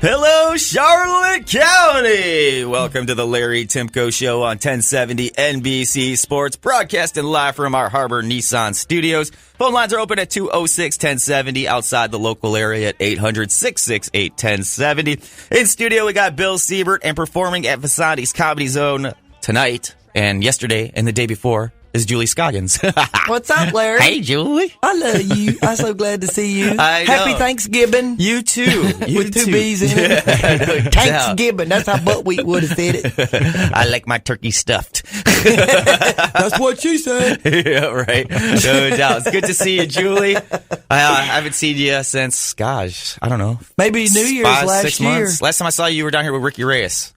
Hello, Charlotte County! Welcome to the Larry Timko Show on 1070 NBC Sports, broadcasting live from our Harbor Nissan studios. Phone lines are open at 206-1070, outside the local area at 800-668-1070. In studio, we got Bill Siebert, and performing at Vasani's Comedy Zone tonight and yesterday and the day before is Julie Scoggins. What's up, Larry? Hey, Julie. I love you. I'm so glad to see you. I know. Happy Thanksgiving. You too. With two B's in it. Thanksgiving. That's how Buckwheat would have said it. I like my turkey stuffed. That's what she said. Yeah, right. No doubt. It's good to see you, Julie. I haven't seen you since, gosh, I don't know. Maybe New Year's 6 year. months. Last time I saw you, you were down here with Ricky Reyes.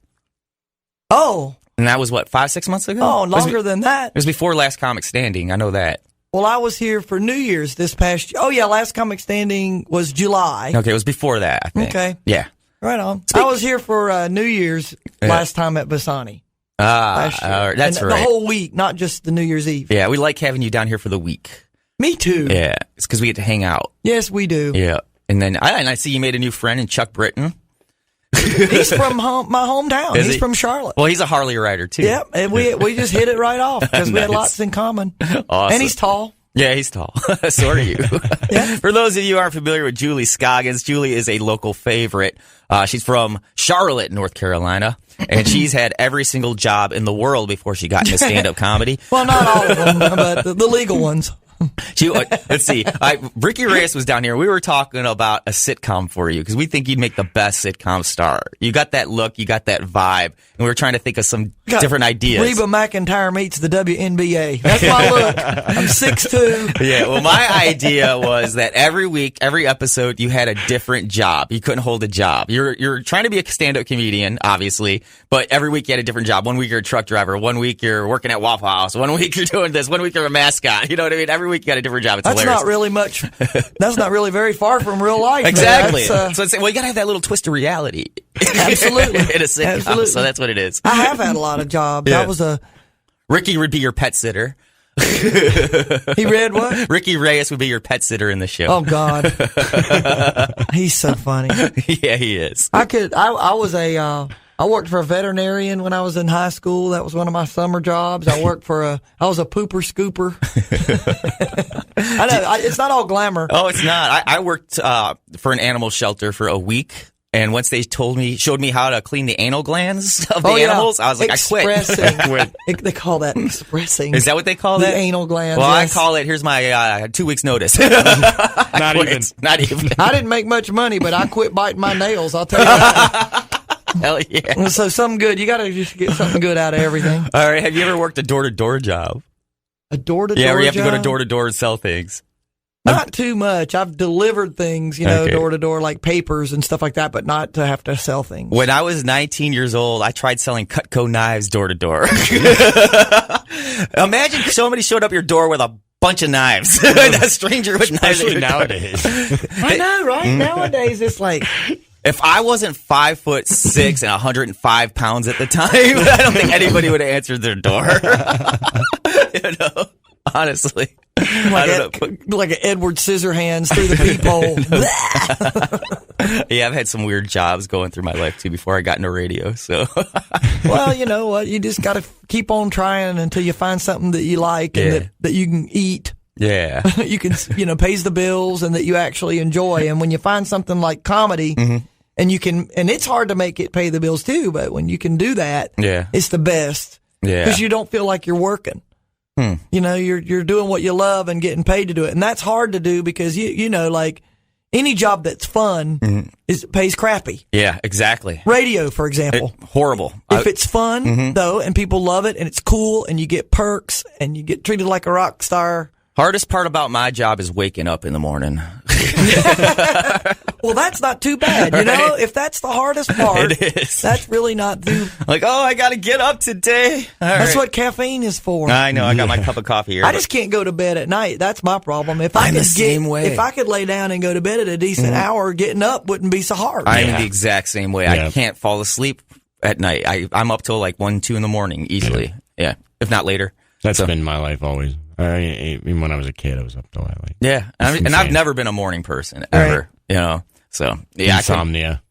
Oh. And that was, 5-6 months ago? Oh, longer than that. It was before Last Comic Standing. I know that. Well, I was here for New Year's this past year. Oh, yeah, Last Comic Standing was July. Okay, it was before that, I think. Okay. Yeah. Right on. I was here for New Year's last time at Vasani. That's and right. The whole week, not just the New Year's Eve. Yeah, we like having you down here for the week. Me too. Yeah, it's because we get to hang out. Yes, we do. Yeah. And then I see you made a new friend in Chuck Britton. He's from my hometown. He's from Charlotte. Well, he's a Harley rider, too. Yep, and we just hit it right off because we had lots in common. Awesome. And he's tall. Yeah, he's tall. So are you. Yeah. For those of you who aren't familiar with Julie Scoggins, Julie is a local favorite. She's from Charlotte, North Carolina, and she's had every single job in the world before she got into stand-up comedy. Well, not all of them, but the legal ones. Let's see. Ricky Reyes was down here. We were talking about a sitcom for you because we think you'd make the best sitcom star. You got that look, you got that vibe, and we were trying to think of some different ideas. Reba McEntire meets the WNBA. That's my look. I'm 6'2". Yeah, well, my idea was that every week, every episode, you had a different job. You couldn't hold a job. You're trying to be a stand-up comedian, obviously, but every week you had a different job. 1 week you're a truck driver. 1 week you're working at Waffle House. 1 week you're doing this. 1 week you're a mascot. You know what I mean? Every week you got a different job. It's That's hilarious. not really much. That's not really very far from real life. Exactly. So it's, well, you got to have that little twist of reality. Absolutely. In a sitcom. Absolutely. So that's what it is. I have had a lot of jobs. Yeah. I was Ricky would be your pet sitter. He read what? Ricky Reyes would be your pet sitter in the show. Oh God. He's so funny. Yeah, he is. I worked for a veterinarian when I was in high school. That was one of my summer jobs. I was a pooper scooper. I know, it's not all glamour. Oh, it's not. I worked for an animal shelter for a week. And once they showed me how to clean the anal glands of the animals, I was like, I quit. They call that expressing. Is that what they call the that? Anal glands. Well, yes. I call it, here's my 2 weeks notice. Not even. Not even. I didn't make much money, but I quit biting my nails. I'll tell you that. Hell yeah. So something good. You got to just get something good out of everything. All right. Have you ever worked a door-to-door job? A door-to-door job? Yeah, where you have to go to door-to-door and sell things. Not too much. I've delivered things, door-to-door, like papers and stuff like that, but not to have to sell things. When I was 19 years old, I tried selling Cutco knives door-to-door. Imagine somebody showed up your door with a bunch of knives. A stranger with knives. Especially nowadays. I know, right? Nowadays, it's like... If I wasn't 5'6" and 105 pounds at the time, I don't think anybody would have answered their door. Honestly. Like an Edward Scissorhands through the peephole. Yeah, I've had some weird jobs going through my life, too, before I got into radio. So, well, you know what? You just got to keep on trying until you find something that you like and that you can eat. Yeah. You can, pays the bills and that you actually enjoy. And when you find something like comedy, and you can, and it's hard to make it pay the bills, too, but when you can do that, it's the best. Yeah. Because you don't feel like you're working. You're doing what you love and getting paid to do it. And that's hard to do because, like any job that's fun pays crappy. Yeah, exactly. Radio, for example. Horrible. If it's fun, though, and people love it and it's cool and you get perks and you get treated like a rock star. Hardest part about my job is waking up in the morning. Well, that's not too bad. Right? If that's the hardest part, it is. That's really not too... Like, I got to get up today. That's what caffeine is for. I know. I got my cup of coffee here. I just can't go to bed at night. That's my problem. I'm the same way. If I could lay down and go to bed at a decent hour, getting up wouldn't be so hard. I'm the exact same way. Yeah. I can't fall asleep at night. I'm up till like 1, 2 in the morning easily. Yeah. If not later. That's been my life always. Even when I was a kid, I was up till that late. Yeah, and I've never been a morning person ever. Right. So yeah, insomnia.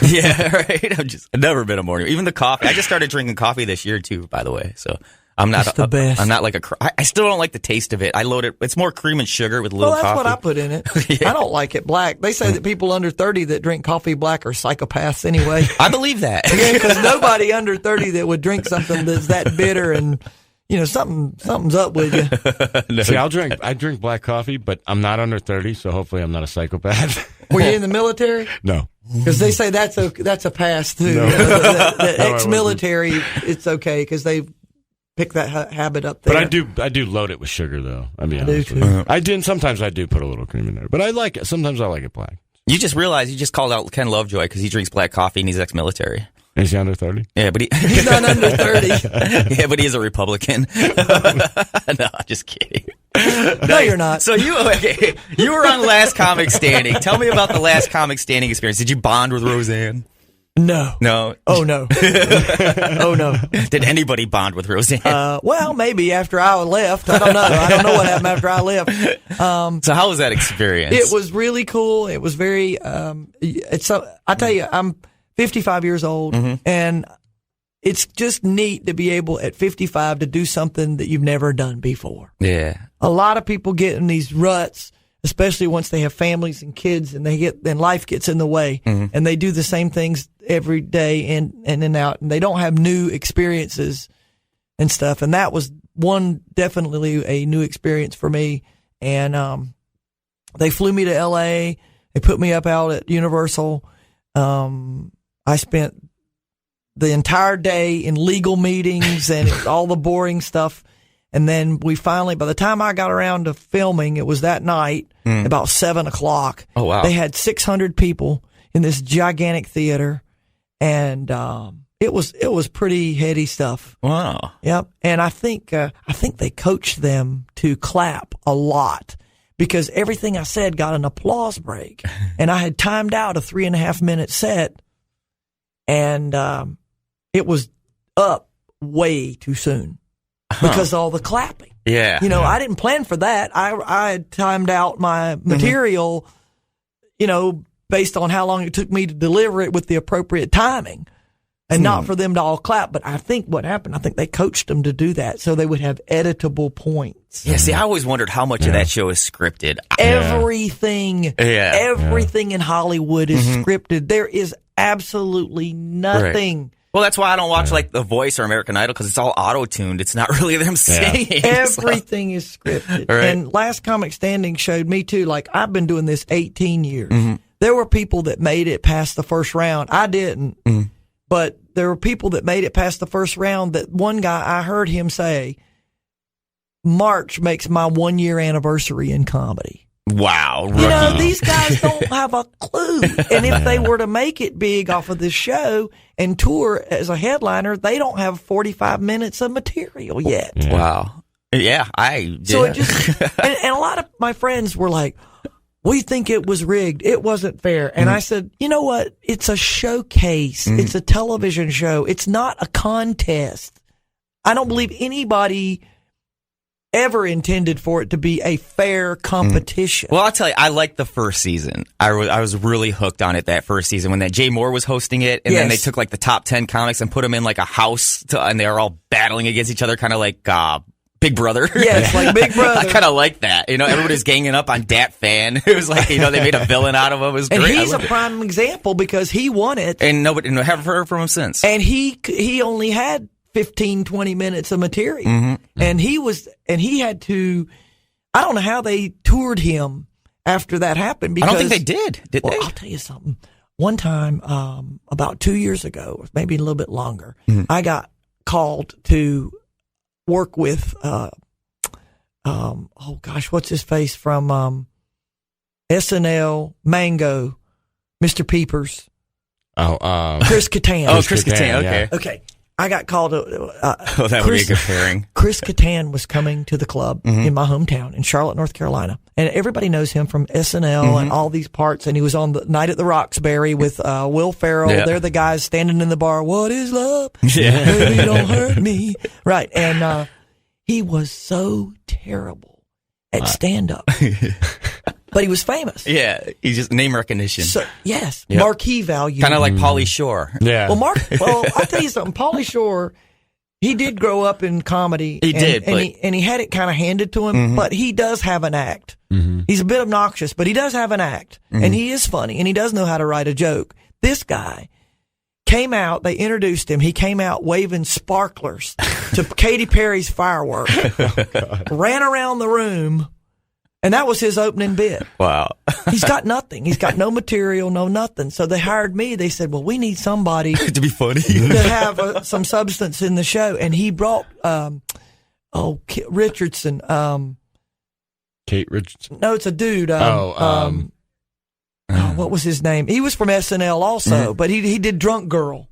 Yeah, right. I've never been a morning. Even the coffee. I just started drinking coffee this year too, by the way. So I'm not the best. I'm not like I still don't like the taste of it. I load it. It's more cream and sugar with a little Well, that's coffee. what I put in it. Yeah. I don't like it black. They say that people under 30 that drink coffee black are psychopaths anyway. I believe that. Because nobody under 30 that would drink something that's that bitter and, something's up with you. No. See, I drink black coffee, but I'm not under 30, so hopefully I'm not a psychopath. Were you in the military? No. Because they say that's a pass too. No. The No, I ex-military, it's okay because they pick that habit up there. But I do load it with sugar, though. I mean, do too. and sometimes I do put a little cream in there, but I like it. Sometimes I like it black. You just realized you just called out Ken Lovejoy because he drinks black coffee and he's ex-military. Is he under 30? Yeah, but He's not under 30. yeah, but he is a Republican. No, I'm just kidding. No, you're not. So you were on Last Comic Standing. Tell me about the Last Comic Standing experience. Did you bond with Roseanne? No. No. Oh, no. Oh, no. Did anybody bond with Roseanne? Well, maybe after I left. I don't know. I don't know what happened after I left. So how was that experience? It was really cool. It was very, I tell you, I'm 55 years old and it's just neat to be able at 55 to do something that you've never done before. Yeah. A lot of people get in these ruts, especially once they have families and kids and then life gets in the way and they do the same things every day in and out and they don't have new experiences and stuff. And that was definitely a new experience for me. And, they flew me to LA. They put me up out at Universal. I spent the entire day in legal meetings and all the boring stuff. And then we finally, by the time I got around to filming, it was that night, about 7:00. Oh, wow. They had 600 people in this gigantic theater. And, it was pretty heady stuff. Wow. Yep. And I think they coached them to clap a lot because everything I said got an applause break. And I had timed out a 3.5 minute set. And it was up way too soon because of all the clapping. Yeah. I didn't plan for that. I had timed out my material, based on how long it took me to deliver it with the appropriate timing and not for them to all clap. But I think what happened, they coached them to do that so they would have editable points. Yeah, see, I always wondered how much of that show is scripted. Everything in Hollywood is scripted. There is absolutely nothing. Right. Well, that's why I don't watch like The Voice or American Idol because it's all auto-tuned. It's not really them singing. Everything is scripted. Right. And Last Comic Standing showed me too, like I've been doing this 18 years. There were people that made it past the first round. I didn't. But there were people that made it past the first round that one guy, I heard him say, March makes my 1-year anniversary in comedy. Wow. Rookie. These guys don't have a clue. And if they were to make it big off of this show and tour as a headliner, they don't have 45 minutes of material yet. Wow. Yeah, So it just, and a lot of my friends were like, we think it was rigged. It wasn't fair. And I said, you know what? It's a showcase. It's a television show. It's not a contest. I don't believe anybody ever intended for it to be a fair competition. Well, I'll tell you, I liked the first season. I was really hooked on it that first season when that Jay Moore was hosting it, and then they took like the top 10 comics and put them in like a house, and they were all battling against each other, kind of like Big Brother. Yes, like Big Brother. I kind of like that. Everybody's ganging up on Dat Fan. It was like, they made a villain out of him. It was great. And he's a prime example because he won it. And nobody, haven't heard from him since. And he only had 15, 20 minutes of material. And he had to, I don't know how they toured him after that happened. Because, I don't think they did they? I'll tell you something. One time, about 2 years ago, maybe a little bit longer, I got called to work with, what's his face from SNL, Mango, Mr. Peepers. Chris Kattan. Oh, Chris Kattan, okay. Okay. I got called. That would be a good pairing. Chris Kattan was coming to the club in my hometown in Charlotte, North Carolina. And everybody knows him from SNL and all these parts. And he was on the Night at the Roxbury with Will Ferrell. Yeah. They're the guys standing in the bar. What is love? Yeah. Baby, don't hurt me. Right. And he was so terrible at stand-up. but he was famous. Yeah, he's just name recognition. So, yes, Yep. marquee value. Kind of like Pauly Shore. Yeah. Well, I'll tell you something. Pauly Shore, he did grow up in comedy. He did, and he had it kind of handed to him, but he does have an act. He's a bit obnoxious, but he does have an act, and he is funny, and he does know how to write a joke. This guy came out, they introduced him, he came out waving sparklers to Katy Perry's Firework, ran around the room, and that was his opening bit. Wow. He's got nothing. He's got no material, no nothing. So they hired me. They said, well, we need somebody To be funny. to have some substance in the show. And he brought, Richardson. Kate Richardson. No, it's a dude. What was his name? He was from SNL also, but he did Drunk Girl.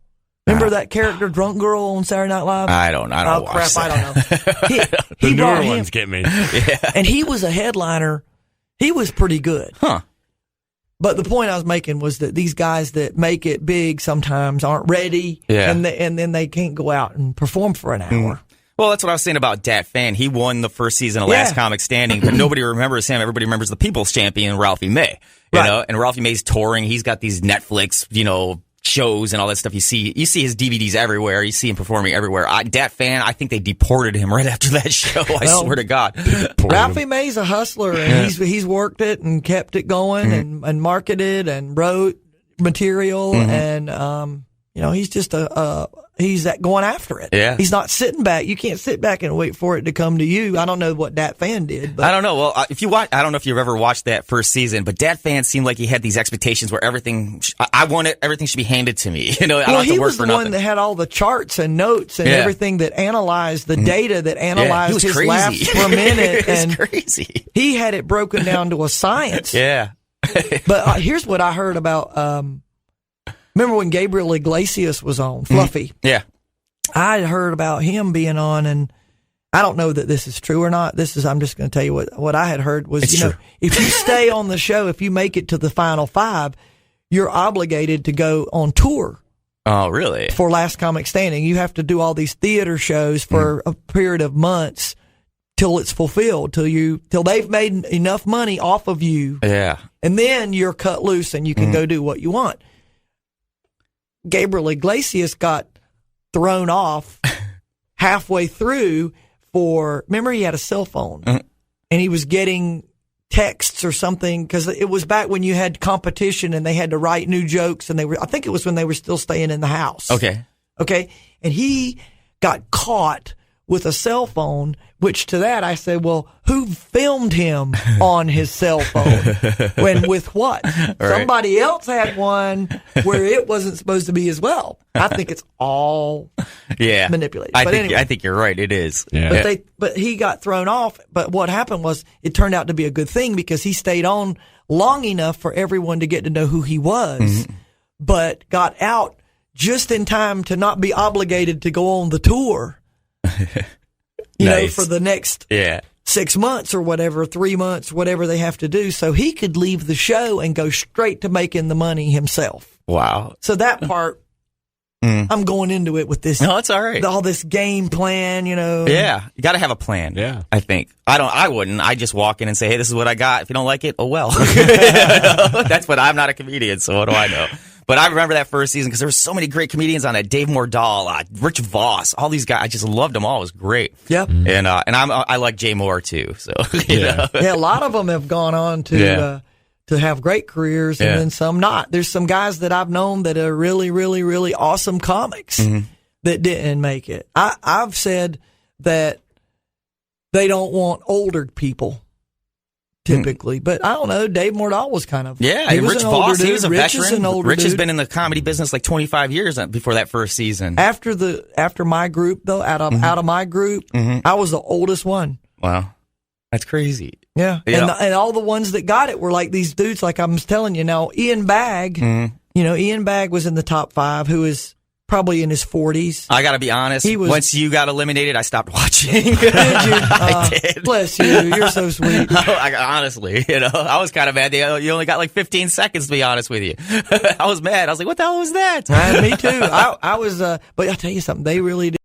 Remember that character, Drunk Girl, on Saturday Night Live? I don't Oh, watch crap, that. I don't know. He The brought newer him, ones get me. and he was a headliner. He was pretty good. Huh. But the point I was making was that these guys that make it big sometimes aren't ready, Yeah. and then they can't go out and perform for an hour. Well, that's what I was saying about Dat Fan. He won the first season of Last Comic Standing, but nobody remembers him. Everybody remembers the People's Champion, Ralphie May. You know, and Ralphie May's touring. He's got these Netflix, shows and all that stuff. You see his DVDs everywhere. You see him performing everywhere. Dat Fan, I think they deported him right after that show. I swear to God. Ralphie May's a hustler, and he's worked it and kept it going and marketed and wrote material, and he's just he's going after it. Yeah. He's not sitting back. You can't sit back and wait for it to come to you. I don't know what Dat Fan did, but I don't know. Well, I don't know if you've ever watched that first season, but Dat Fan seemed like he had these expectations where everything should be handed to me. I don't have he to work was for the one nothing. that had all the charts and notes and everything that analyzed the data that analyzed he was his crazy. laughs per minute, It was and crazy. he had it broken down to a science. Yeah. But here's what I heard about. Remember when Gabriel Iglesias was on Fluffy? Yeah. I had heard about him being on, and I don't know that this is true or not. I'm just going to tell you what I had heard was, It's true. if you stay on the show, if you make it to the final 5, you're obligated to go on tour Oh, really? for Last Comic Standing. You have to do all these theater shows for a period of months till it's fulfilled, till they've made enough money off of you, Yeah. and then you're cut loose and you can go do what you want. Gabriel Iglesias got thrown off halfway through remember he had a cell phone and he was getting texts or something, because it was back when you had competition and they had to write new jokes, and I think it was when they were still staying in the house. Okay. And he got caught with a cell phone, which to that I said, well, who filmed him on his cell phone? With what? Right. Somebody else had one where it wasn't supposed to be as well. I think it's all manipulated. I think you're right. It is. Yeah. But he got thrown off. But what happened was it turned out to be a good thing, because he stayed on long enough for everyone to get to know who he was, but got out just in time to not be obligated to go on the tour. For the next 6 months or whatever, 3 months, whatever they have to do, so he could leave the show and go straight to making the money himself. Wow. So that part, I'm going into it with this. No, it's all right. All this game plan, Yeah, you got to have a plan. Yeah. I think. I wouldn't. I just walk in and say, hey, this is what I got. If you don't like it, oh well. That's what I'm not a comedian, so what do I know? But I remember that first season because there were so many great comedians on it. Dave Mordahl, Rich Voss, all these guys. I just loved them all. It was great. Yep. And I like Jay Moore too. So Yeah, a lot of them have gone on to have great careers, and then some not. There's some guys that I've known that are really, really, really awesome comics that didn't make it. I've said that they don't want older people typically, but I don't know. Dave Mordahl was kind of he was Rich an older Voss. He was a Rich is veteran. an older Rich has dude. been in the comedy business like 25 years before that first season. After my group though, out of my group, I was the oldest one. Wow, that's crazy. Yeah, and all the ones that got it were like these dudes. Like I was telling you now, Ian Bagg. Ian Bagg was in the top 5. Who is probably in his 40s. I got to be honest. Once you got eliminated, I stopped watching. Did you? I did. Bless you. You're so sweet. Honestly, I was kind of mad. You only got like 15 seconds, to be honest with you. I was mad. I was like, what the hell was that? Me too. I was, but I'll tell you something. They really did.